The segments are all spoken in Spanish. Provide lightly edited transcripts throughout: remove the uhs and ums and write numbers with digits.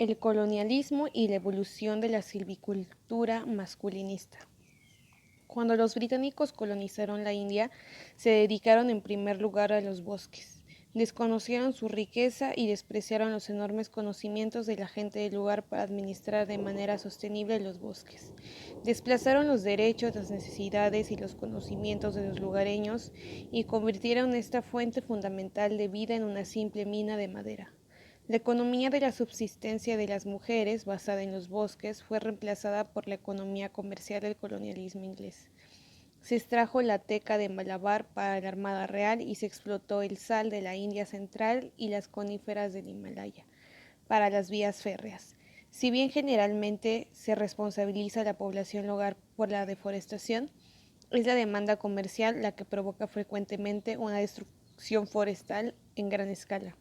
el colonialismo y la evolución de la silvicultura masculinista. Cuando los británicos colonizaron la India, se dedicaron en primer lugar a los bosques. Desconocieron su riqueza y despreciaron los enormes conocimientos de la gente del lugar para administrar de manera sostenible los bosques. Desplazaron los derechos, las necesidades y los conocimientos de los lugareños y convirtieron esta fuente fundamental de vida en una simple mina de madera. La economía de la subsistencia de las mujeres, basada en los bosques, fue reemplazada por la economía comercial del colonialismo inglés. Se extrajo la teca de Malabar para la Armada Real y se explotó el sal de la India Central y las coníferas del Himalaya para las vías férreas. Si bien generalmente se responsabiliza a la población local por la deforestación, es la demanda comercial la que provoca frecuentemente una destrucción forestal en gran escala.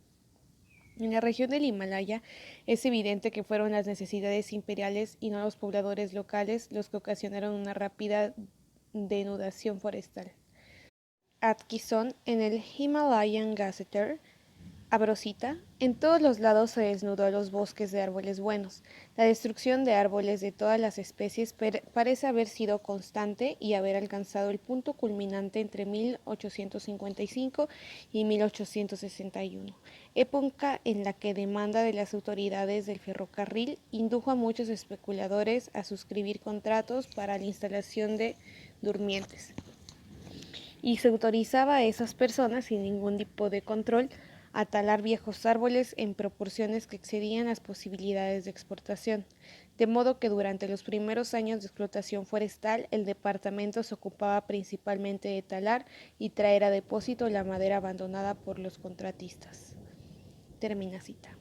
En la región del Himalaya es evidente que fueron las necesidades imperiales y no los pobladores locales los que ocasionaron una rápida denudación forestal. Atkinson, en el Himalayan Gazetteer, Abrosita, en todos los lados se desnudó los bosques de árboles buenos. La destrucción de árboles de todas las especies parece haber sido constante y haber alcanzado el punto culminante entre 1855 y 1861, época en la que demanda de las autoridades del ferrocarril indujo a muchos especuladores a suscribir contratos para la instalación de durmientes. Y se autorizaba a esas personas sin ningún tipo de control a talar viejos árboles en proporciones que excedían las posibilidades de exportación, de modo que durante los primeros años de explotación forestal el departamento se ocupaba principalmente de talar y traer a depósito la madera abandonada por los contratistas. Termina cita.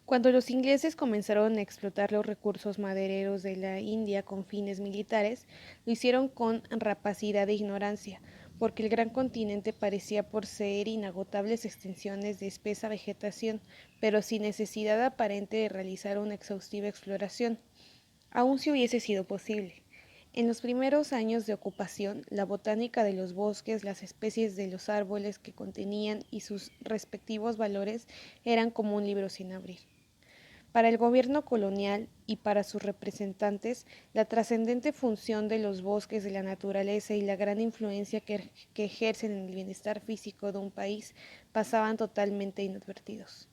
Cuando los ingleses comenzaron a explotar los recursos madereros de la India con fines militares, lo hicieron con rapacidad e ignorancia, porque el gran continente parecía poseer inagotables extensiones de espesa vegetación, pero sin necesidad aparente de realizar una exhaustiva exploración, aun si hubiese sido posible. En los primeros años de ocupación, la botánica de los bosques, las especies de los árboles que contenían y sus respectivos valores eran como un libro sin abrir. Para el gobierno colonial y para sus representantes, la trascendente función de los bosques de la naturaleza y la gran influencia que ejercen en el bienestar físico de un país pasaban totalmente inadvertidos.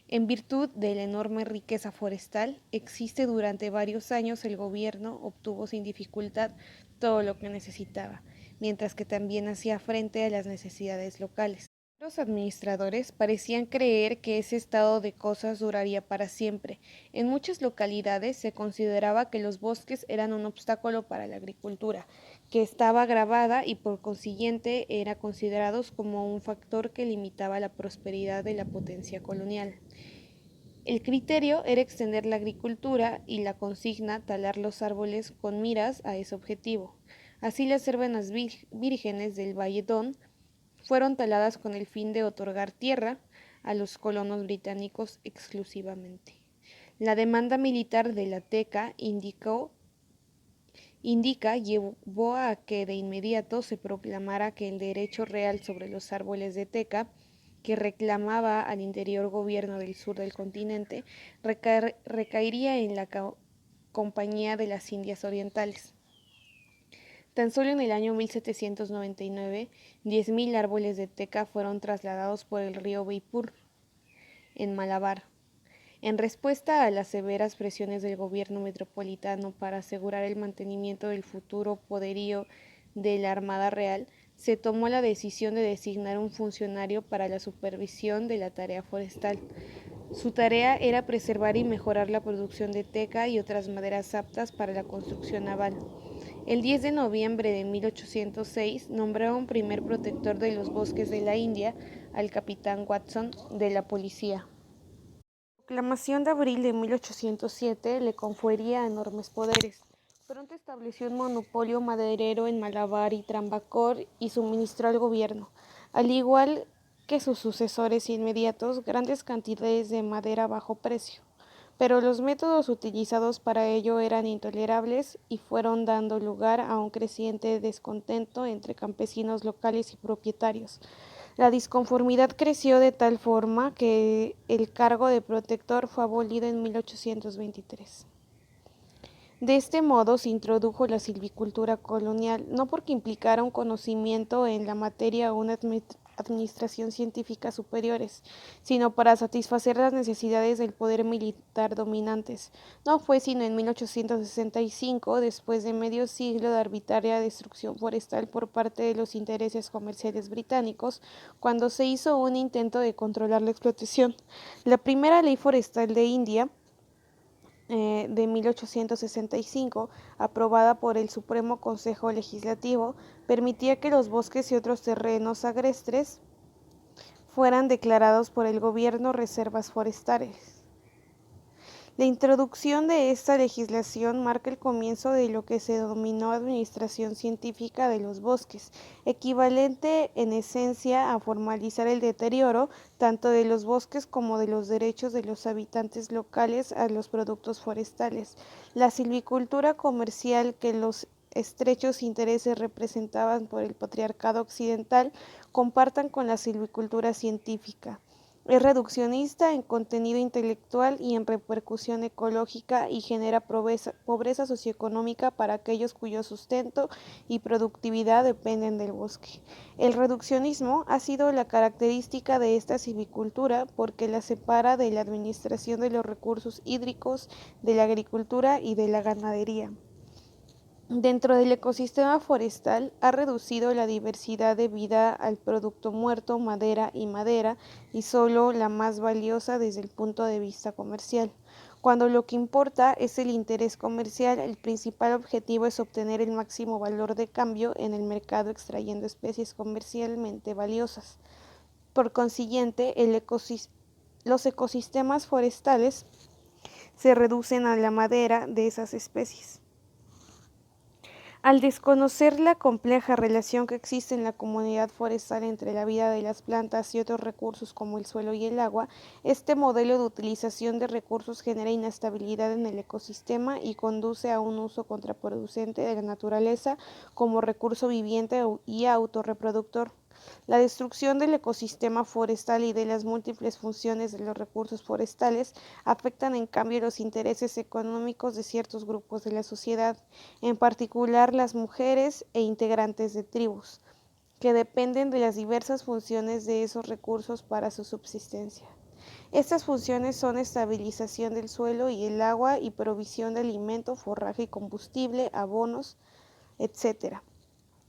En virtud de la enorme riqueza forestal, existe durante varios años el gobierno obtuvo sin dificultad todo lo que necesitaba, mientras que también hacía frente a las necesidades locales. Los administradores parecían creer que ese estado de cosas duraría para siempre. En muchas localidades se consideraba que los bosques eran un obstáculo para la agricultura, que estaba agravada y por consiguiente eran considerados como un factor que limitaba la prosperidad de la potencia colonial. El criterio era extender la agricultura y la consigna talar los árboles con miras a ese objetivo. Así las cervenas vírgenes del Valle Don fueron taladas con el fin de otorgar tierra a los colonos británicos exclusivamente. La demanda militar de la teca llevó a que de inmediato se proclamara que el derecho real sobre los árboles de teca que reclamaba al interior gobierno del sur del continente recaería en la Compañía de las Indias Orientales. Tan solo en el año 1799, 10.000 árboles de teca fueron trasladados por el río Beipur, en Malabar. En respuesta a las severas presiones del gobierno metropolitano para asegurar el mantenimiento del futuro poderío de la Armada Real, se tomó la decisión de designar un funcionario para la supervisión de la tarea forestal. Su tarea era preservar y mejorar la producción de teca y otras maderas aptas para la construcción naval. El 10 de noviembre de 1806 nombraron primer protector de los bosques de la India al capitán Watson de la policía. La proclamación de abril de 1807 le confería enormes poderes. Pronto estableció un monopolio maderero en Malabar y Travancore y suministró al gobierno, al igual que sus sucesores inmediatos, grandes cantidades de madera a bajo precio. Pero los métodos utilizados para ello eran intolerables y fueron dando lugar a un creciente descontento entre campesinos locales y propietarios. La disconformidad creció de tal forma que el cargo de protector fue abolido en 1823. De este modo se introdujo la silvicultura colonial, no porque implicara un conocimiento en la materia o una administración científica superiores, sino para satisfacer las necesidades del poder militar dominantes. No fue sino en 1865, después de medio siglo de arbitraria destrucción forestal por parte de los intereses comerciales británicos, cuando se hizo un intento de controlar la explotación. La primera ley forestal de India de 1865, aprobada por el Supremo Consejo Legislativo, permitía que los bosques y otros terrenos agrestres fueran declarados por el gobierno reservas forestales. La introducción de esta legislación marca el comienzo de lo que se denominó Administración Científica de los Bosques, equivalente en esencia a formalizar el deterioro tanto de los bosques como de los derechos de los habitantes locales a los productos forestales. La silvicultura comercial que los estrechos intereses representaban por el patriarcado occidental compartan con la silvicultura científica. Es reduccionista en contenido intelectual y en repercusión ecológica y genera pobreza socioeconómica para aquellos cuyo sustento y productividad dependen del bosque. El reduccionismo ha sido la característica de esta silvicultura porque la separa de la administración de los recursos hídricos, de la agricultura y de la ganadería. Dentro del ecosistema forestal ha reducido la diversidad de vida al producto muerto, madera, y solo la más valiosa desde el punto de vista comercial. Cuando lo que importa es el interés comercial, el principal objetivo es obtener el máximo valor de cambio en el mercado extrayendo especies comercialmente valiosas. Por consiguiente, los ecosistemas forestales se reducen a la madera de esas especies. Al desconocer la compleja relación que existe en la comunidad forestal entre la vida de las plantas y otros recursos como el suelo y el agua, este modelo de utilización de recursos genera inestabilidad en el ecosistema y conduce a un uso contraproducente de la naturaleza como recurso viviente y autorreproductor. La destrucción del ecosistema forestal y de las múltiples funciones de los recursos forestales afectan en cambio los intereses económicos de ciertos grupos de la sociedad, en particular las mujeres e integrantes de tribus, que dependen de las diversas funciones de esos recursos para su subsistencia. Estas funciones son estabilización del suelo y el agua y provisión de alimento, forraje y combustible, abonos, etc.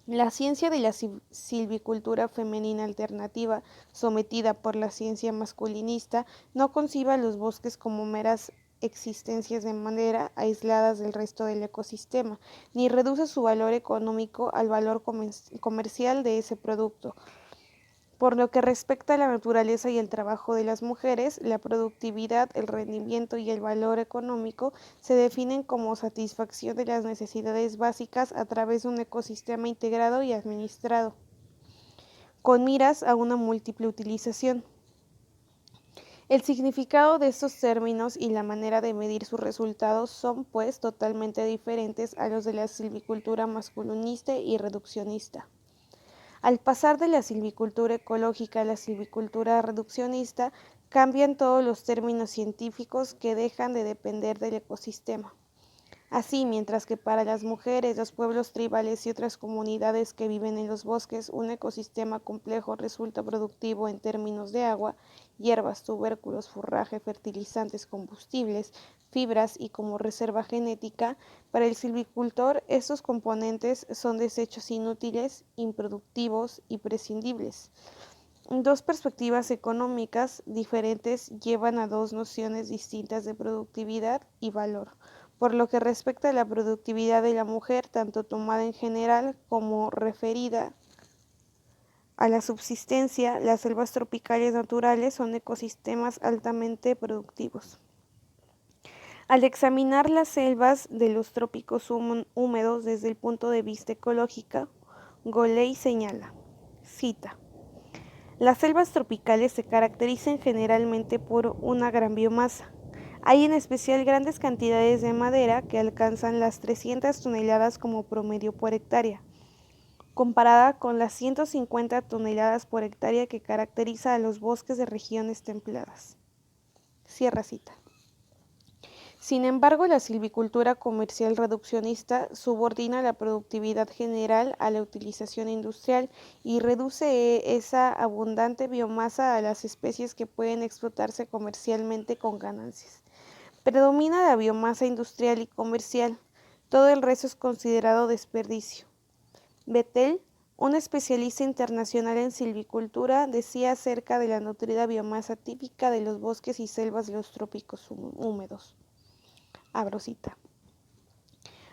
La ciencia de la silvicultura femenina alternativa, sometida por la ciencia masculinista, no concibe a los bosques como meras existencias de madera aisladas del resto del ecosistema, ni reduce su valor económico al valor comercial de ese producto. Por lo que respecta a la naturaleza y el trabajo de las mujeres, la productividad, el rendimiento y el valor económico se definen como satisfacción de las necesidades básicas a través de un ecosistema integrado y administrado, con miras a una múltiple utilización. El significado de estos términos y la manera de medir sus resultados son, pues, totalmente diferentes a los de la silvicultura masculinista y reduccionista. Al pasar de la silvicultura ecológica a la silvicultura reduccionista, cambian todos los términos científicos que dejan de depender del ecosistema. Así, mientras que para las mujeres, los pueblos tribales y otras comunidades que viven en los bosques, un ecosistema complejo resulta productivo en términos de agua, hierbas, tubérculos, forraje, fertilizantes, combustibles, fibras y como reserva genética, para el silvicultor estos componentes son desechos inútiles, improductivos y prescindibles. Dos perspectivas económicas diferentes llevan a dos nociones distintas de productividad y valor. Por lo que respecta a la productividad de la mujer, tanto tomada en general como referida a la subsistencia, las selvas tropicales naturales son ecosistemas altamente productivos. Al examinar las selvas de los trópicos húmedos desde el punto de vista ecológico, Goley señala, cita, las selvas tropicales se caracterizan generalmente por una gran biomasa. Hay en especial grandes cantidades de madera que alcanzan las 300 toneladas como promedio por hectárea. comparada con las 150 toneladas por hectárea que caracteriza a los bosques de regiones templadas. Cierra cita. Sin embargo, la silvicultura comercial reduccionista subordina la productividad general a la utilización industrial y reduce esa abundante biomasa a las especies que pueden explotarse comercialmente con ganancias. Predomina la biomasa industrial y comercial, todo el resto es considerado desperdicio. Bettel, un especialista internacional en silvicultura, decía acerca de la nutrida biomasa típica de los bosques y selvas de los trópicos húmedos. Abro cita.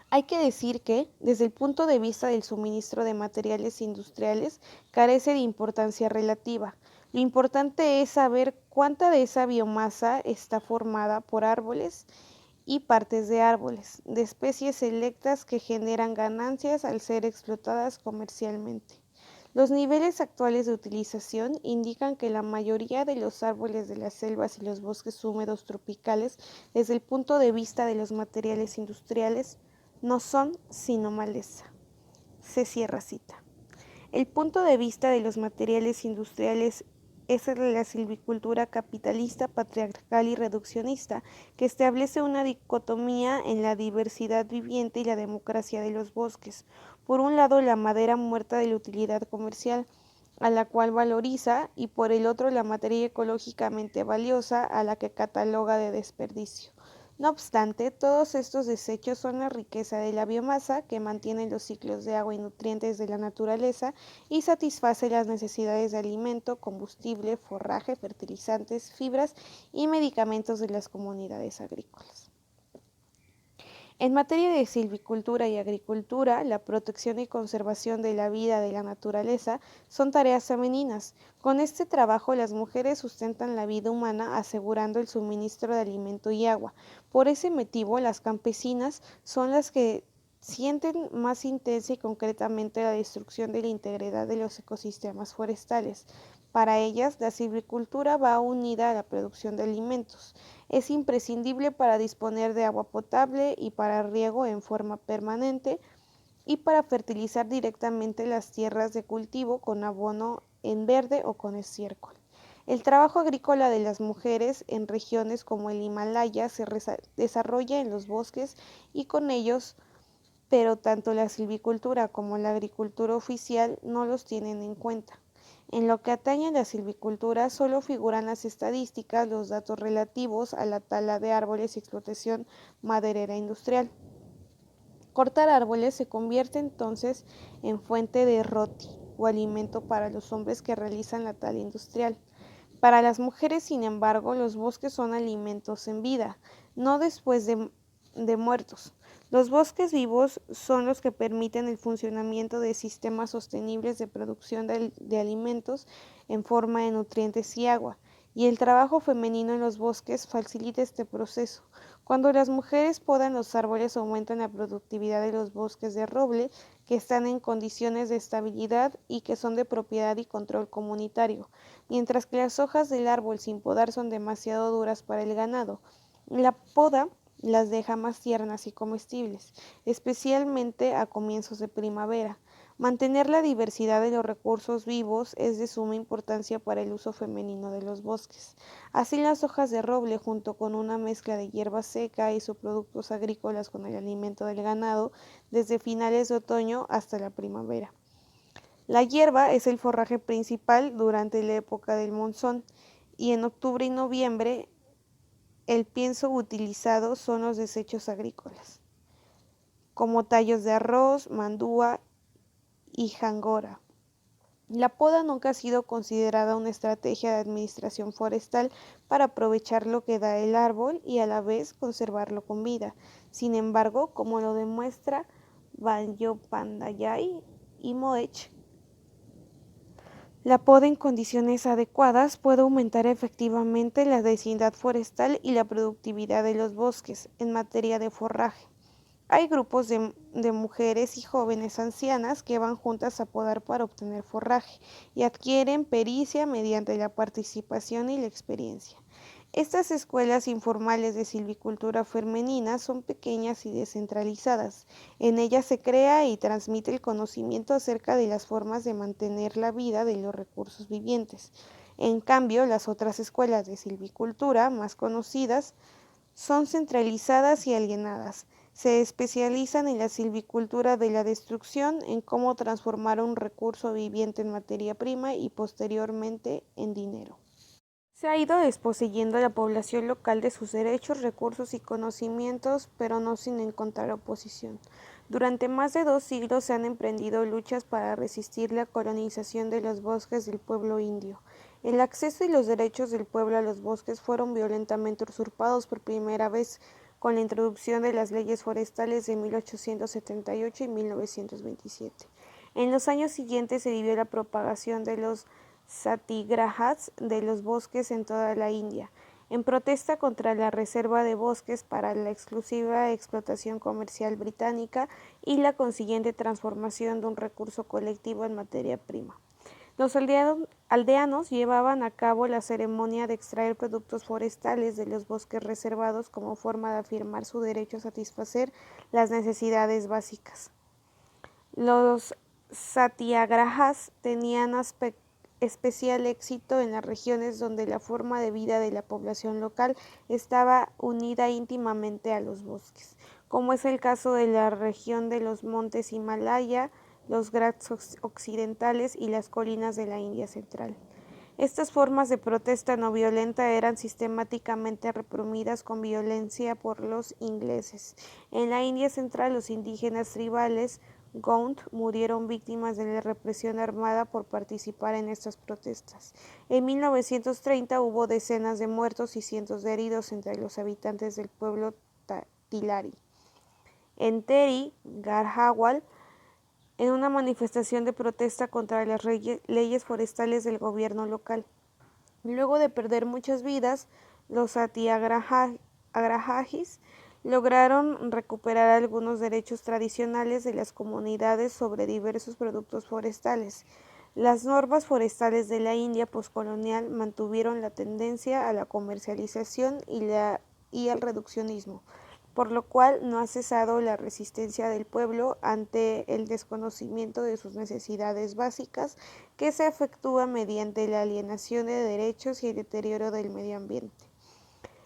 Hay que decir que, desde el punto de vista del suministro de materiales industriales, carece de importancia relativa. Lo importante es saber cuánta de esa biomasa está formada por árboles y partes de árboles, de especies selectas que generan ganancias al ser explotadas comercialmente. Los niveles actuales de utilización indican que la mayoría de los árboles de las selvas y los bosques húmedos tropicales, desde el punto de vista de los materiales industriales, no son sino maleza. Se cierra cita. El punto de vista de los materiales industriales es el de la silvicultura capitalista, patriarcal y reduccionista, que establece una dicotomía en la diversidad viviente y la democracia de los bosques. Por un lado, la madera muerta de la utilidad comercial, a la cual valoriza, y por el otro, la materia ecológicamente valiosa, a la que cataloga de desperdicio. No obstante, todos estos desechos son la riqueza de la biomasa que mantiene los ciclos de agua y nutrientes de la naturaleza y satisface las necesidades de alimento, combustible, forraje, fertilizantes, fibras y medicamentos de las comunidades agrícolas. En materia de silvicultura y agricultura, la protección y conservación de la vida de la naturaleza son tareas femeninas. Con este trabajo, las mujeres sustentan la vida humana asegurando el suministro de alimento y agua. Por ese motivo, las campesinas son las que sienten más intensa y concretamente la destrucción de la integridad de los ecosistemas forestales. Para ellas, la silvicultura va unida a la producción de alimentos. Es imprescindible para disponer de agua potable y para riego en forma permanente y para fertilizar directamente las tierras de cultivo con abono en verde o con estiércol. El trabajo agrícola de las mujeres en regiones como el Himalaya se desarrolla en los bosques y con ellos, pero tanto la silvicultura como la agricultura oficial no los tienen en cuenta. En lo que atañe a la silvicultura, solo figuran las estadísticas, los datos relativos a la tala de árboles y explotación maderera industrial. Cortar árboles se convierte entonces en fuente de roti o alimento para los hombres que realizan la tala industrial. Para las mujeres, sin embargo, los bosques son alimentos en vida, no después de muertos. Los bosques vivos son los que permiten el funcionamiento de sistemas sostenibles de producción de alimentos en forma de nutrientes y agua, y el trabajo femenino en los bosques facilita este proceso. Cuando las mujeres podan los árboles aumentan la productividad de los bosques de roble, que están en condiciones de estabilidad y que son de propiedad y control comunitario, mientras que las hojas del árbol sin podar son demasiado duras para el ganado. La poda las deja más tiernas y comestibles, especialmente a comienzos de primavera. Mantener la diversidad de los recursos vivos es de suma importancia para el uso femenino de los bosques. Así las hojas de roble, junto con una mezcla de hierba seca y subproductos agrícolas con el alimento del ganado, desde finales de otoño hasta la primavera. La hierba es el forraje principal durante la época del monzón y en octubre y noviembre el pienso utilizado son los desechos agrícolas, como tallos de arroz, mandúa y jangora. La poda nunca ha sido considerada una estrategia de administración forestal para aprovechar lo que da el árbol y a la vez conservarlo con vida. Sin embargo, como lo demuestra Bandyopadhyay y Moech, la poda en condiciones adecuadas puede aumentar efectivamente la densidad forestal y la productividad de los bosques en materia de forraje. Hay grupos de mujeres y jóvenes ancianas que van juntas a podar para obtener forraje y adquieren pericia mediante la participación y la experiencia. Estas escuelas informales de silvicultura femenina son pequeñas y descentralizadas. En ellas se crea y transmite el conocimiento acerca de las formas de mantener la vida de los recursos vivientes. En cambio, las otras escuelas de silvicultura más conocidas son centralizadas y alienadas. Se especializan en la silvicultura de la destrucción, en cómo transformar un recurso viviente en materia prima y posteriormente en dinero. Se ha ido desposeyendo a la población local de sus derechos, recursos y conocimientos, pero no sin encontrar oposición. Durante más de 2 siglos se han emprendido luchas para resistir la colonización de los bosques del pueblo indio. El acceso y los derechos del pueblo a los bosques fueron violentamente usurpados por primera vez con la introducción de las leyes forestales de 1878 y 1927. En los años siguientes se vivió la propagación de los satyagrahas de los bosques en toda la India, en protesta contra la reserva de bosques para la exclusiva explotación comercial británica y la consiguiente transformación de un recurso colectivo en materia prima. Los aldeanos llevaban a cabo la ceremonia de extraer productos forestales de los bosques reservados como forma de afirmar su derecho a satisfacer las necesidades básicas. Los satyagrahas tenían especial éxito en las regiones donde la forma de vida de la población local estaba unida íntimamente a los bosques, como es el caso de la región de los montes Himalaya, los Ghats occidentales y las colinas de la India central. Estas formas de protesta no violenta eran sistemáticamente reprimidas con violencia por los ingleses. En la India central, los indígenas tribales Gond murieron víctimas de la represión armada por participar en estas protestas. En 1930 hubo decenas de muertos y cientos de heridos entre los habitantes del pueblo Tilari. En Teri, Garhwal, en una manifestación de protesta contra las leyes forestales del gobierno local. Luego de perder muchas vidas, los satyagrahis lograron recuperar algunos derechos tradicionales de las comunidades sobre diversos productos forestales. Las normas forestales de la India poscolonial mantuvieron la tendencia a la comercialización y al reduccionismo, por lo cual no ha cesado la resistencia del pueblo ante el desconocimiento de sus necesidades básicas, que se efectúa mediante la alienación de derechos y el deterioro del medio ambiente.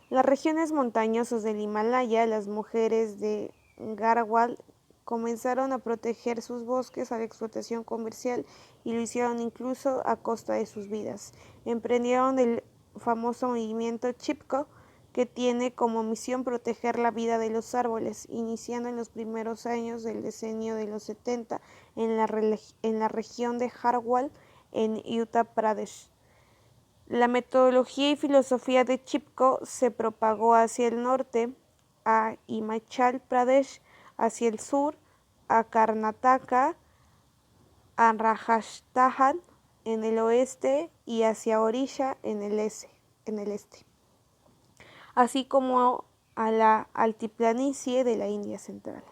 Las regiones montañosas del Himalaya, las mujeres de Garhwal comenzaron a proteger sus bosques a la explotación comercial y lo hicieron incluso a costa de sus vidas. Emprendieron el famoso movimiento Chipko, que tiene como misión proteger la vida de los árboles, iniciando en los primeros años del decenio de los 70 en la región de Garhwal, en Uttar Pradesh. La metodología y filosofía de Chipko se propagó hacia el norte, a Himachal Pradesh, hacia el sur, a Karnataka, a Rajasthan en el oeste y hacia Orissa en el este, así como a la altiplanicie de la India central.